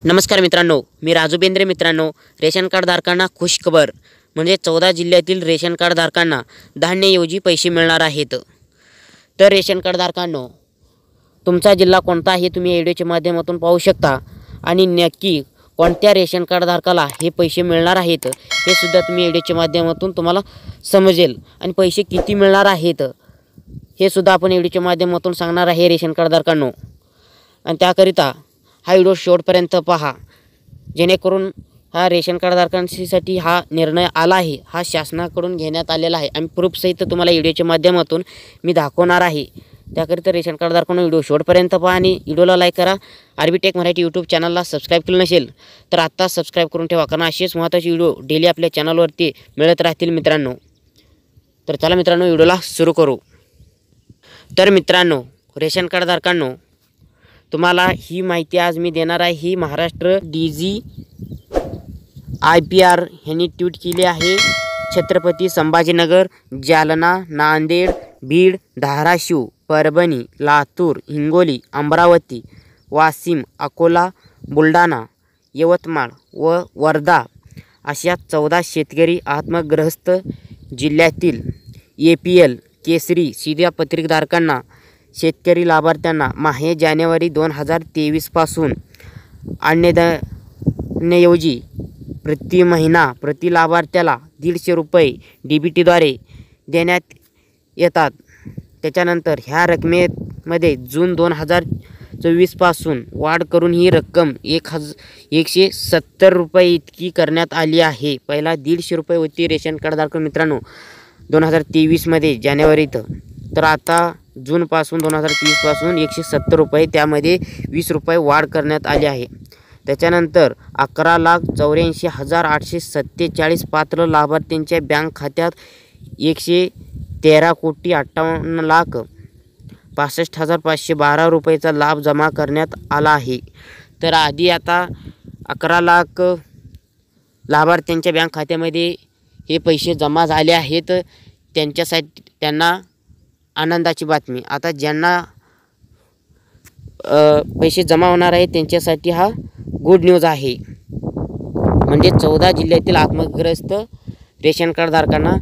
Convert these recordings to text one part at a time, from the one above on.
नमस्कार मित्रांनो, मी राजू बेंद्रे. मित्रांनो, रेशन कार्ड धारकांना खुशखबर म्हणजे 14 जिल्ह्यातील रेशन कार्ड धारकांना धान्याऐवजी पैसे मिळणार आहेत. तर रेशन कार्ड धारकांनो, तुमचा जिल्हा कोणता आहे तुम्ही व्हिडिओच्या माध्यमातून पाहू शकता आणि नक्की कोणत्या रेशन कार्ड धारकाला हे पैसे मिळणार आहेत हे सुद्धा तुम्ही व्हिडिओच्या माध्यमातून तुम्हाला समजेल आणि पैसे किती मिळणार आहेत हे सुद्धा आपण व्हिडिओच्या माध्यमातून सांगणार आहे रेशन कार्ड धारकांनो. आणि त्याकरिता हा व्हिडिओ शेवटपर्यंत पहा, जेणेकरून हा रेशन कार्ड धारकांसाठी हा निर्णय आला आहे, हा शासनाकडून घेण्यात आलेला आहे आणि प्रूफसहित तुम्हाला व्हिडिओच्या माध्यमातून मी दाखवणार आहे. त्याकरिता रेशन कार्ड धारकांनो व्हिडिओ शेवटपर्यंत पहा आणि व्हिडिओला लाईक करा. आरबी टेक मराठी यूट्यूब चॅनलला सबस्क्राईब केलं नसेल तर आत्ता सबस्क्राईब करून ठेवा, कारण असेच महत्त्वाचे व्हिडिओ डेली आपल्या चॅनलवरती मिळत राहतील मित्रांनो. तर चला मित्रांनो, व्हिडिओला सुरू करू. तर मित्रांनो, रेशन कार्ड धारकांनो, तुम्हाला ही माहिती आज मी देणार आहे. ही महाराष्ट्र DGIPR यांनी ट्विट केली आहे. छत्रपती संभाजीनगर, जालना, नांदेड, बीड, धाराशिव, परभणी, लातूर, हिंगोली, अमरावती, वाशिम, अकोला, बुलढाणा, यवतमाळ व वर्धा अशा 14 शेतकरी आत्मग्रस्त जिल्ह्यातील APL केसरी शिधापत्रिकधारकांना शेतकरी लाभार्थ्यांना माहे जानेवारी 2023 पासून अन्नधान्याऐवजी प्रति महिना प्रति लाभार्थ्याला 150 रुपये DBTद्वारे देण्यात येतात. त्याच्यानंतर ह्या रकमेमध्ये जून 2024 पासून वाढ करून ही रक्कम 170 रुपये इतकी करण्यात आली आहे. पहिला 150 रुपये होती रेशन कार्ड धारक मित्रांनो 2023 जानेवारीत, तर आता जूनपासून 2023 पासून 170 रुपये, त्यामध्ये 20 रुपये वाढ करण्यात आली आहे. त्याच्यानंतर 11,84,847 पात्र लाभार्थ्यांच्या बँक खात्यात 113,58,65,512 रुपयेचा लाभ जमा करण्यात आला आहे. तर आधी आता 11 लाख लाभार्थ्यांच्या बँक खात्यामध्ये हे पैसे जमा झाले आहेत. त्यांना आनंदाची बातमी. आता ज्यांना पैसे जमा होणार आहेत त्यांच्यासाठी हा गुड न्यूज आहे. म्हणजे 14 जिल्ह्यातील आत्मग्रस्त रेशन कार्ड धारकांना,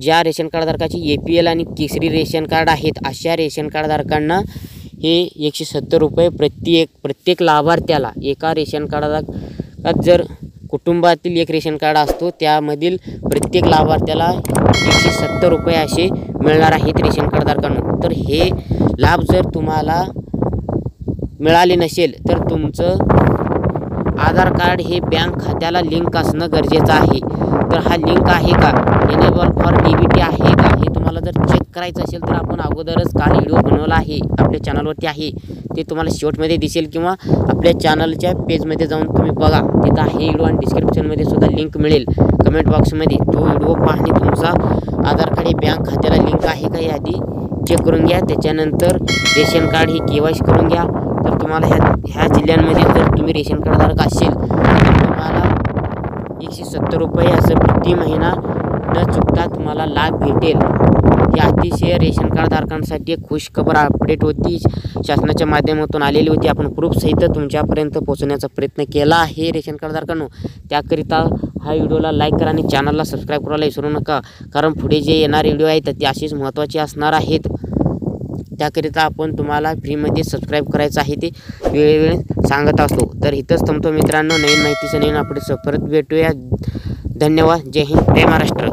ज्या रेशन कार्ड धारकाची APL आणि केसरी रेशन कार्ड आहेत अशा रेशन कार्ड धारकांना हे 170 रुपये प्रत्येक लाभार्थ्याला. एका रेशन कार्डात जर कुटुंबातील एक रेशन कार्ड असतो त्यामधील प्रत्येक लाभार्थ्याला 170 रुपये असे मिळणार आहेत रेशन कार्ड धारकांना. तर हे लाभ जर तुम्हाला मिळाले नसेल तर तुमचं आधार कार्ड हे बँक खात्याला लिंक असणं गरजेचं आहे. तर हा लिंक आहे का, एनेबल फॉर DBT आहे का, हे तुम्हाला जर चेक करायचं असेल तर आपण अगोदरच काल व्हिडिओ बनवला आहे, आपल्या चॅनलवरती आहे. ते तुम्हाला शेवटमध्ये दिसेल किंवा आपल्या चॅनलच्या पेजमध्ये जाऊन तुम्ही बघा, तिथं आहे व्हिडिओ आणि डिस्क्रिप्शनमध्ये सुद्धा लिंक मिळेल कमेंट बॉक्समध्ये. तो व्हिडिओ पाहणे, तुमचा आधार कार्ड हे बँक खात्याला लिंक आहे का हे आधी चेक करून घ्या. त्याच्यानंतर रेशन कार्ड हे KYC करून घ्या. तर तुम्हाला ह्या जिल्ह्यांमध्ये जर तुम्ही रेशन कार्ड धारक असेल तर तुम्हाला 170 रुपये असं प्रति महिना न चुकता तुम्हाला लाभ भेटेल. ही अतिशय रेशन कार्ड धारकांसाठी एक खुशखबर अपडेट होती, शासनाच्या माध्यमातून आलेली होती. आपण प्रूफसहित तुमच्यापर्यंत पोहोचण्याचा प्रयत्न केला आहे रेशन कार्ड धारकांनो. त्याकरिता हा व्हिडिओला लाईक करा आणि चॅनलला सबस्क्राईब करायला विसरू नका, कारण पुढे जे येणारे व्हिडिओ आहेत ते असेच महत्त्वाचे असणार आहेत. त्याकरिता आपण तुम्हाला फ्रीमध्ये सबस्क्राईब करायचं आहे, ते वेळोवेळी सांगत असतो. तर इथंच थांबतो मित्रांनो. नवीन माहितीचं नवीन अपडेट्स परत भेटूया. धन्यवाद. जय हिंद, जय महाराष्ट्र.